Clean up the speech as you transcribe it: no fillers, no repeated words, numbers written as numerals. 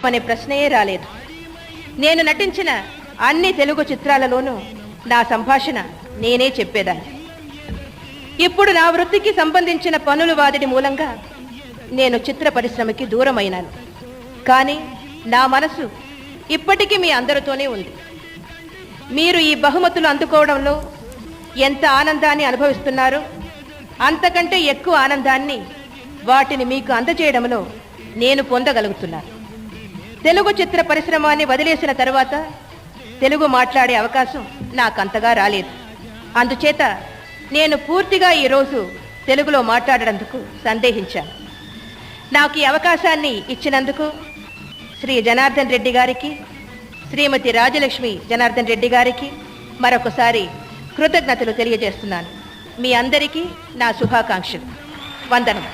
అనే ప్రశ్నయే రాలేదు. నేను నటించిన అన్ని తెలుగు చిత్రాలలోనూ నా సంభాషణ నేనే చెప్పేదాన్ని. ఇప్పుడు నా వృత్తికి సంబంధించిన పనుల వాదిడి మూలంగా నేను చిత్ర పరిశ్రమకి దూరమైనాను. కానీ నా మనసు ఇప్పటికీ మీ అందరితోనే ఉంది. మీరు ఈ బహుమతులు అందుకోవడంలో ఎంత ఆనందాన్ని అనుభవిస్తున్నారో అంతకంటే ఎక్కువ ఆనందాన్ని వాటిని మీకు అందజేయడంలో నేను పొందగలుగుతున్నాను. తెలుగు చిత్ర పరిశ్రమాన్ని వదిలేసిన తర్వాత తెలుగు మాట్లాడే అవకాశం నాకంతగా రాలేదు. అందుచేత నేను పూర్తిగా ఈరోజు తెలుగులో మాట్లాడేందుకు సందేహించాను. నాకు ఈ అవకాశాన్ని ఇచ్చినందుకు శ్రీ జనార్దన్ రెడ్డి గారికి, శ్రీమతి రాజలక్ష్మి జనార్దన్ రెడ్డి గారికి మరొకసారి కృతజ్ఞతలు తెలియజేస్తున్నాను. మీ అందరికీ నా శుభాకాంక్షలు. వందనం.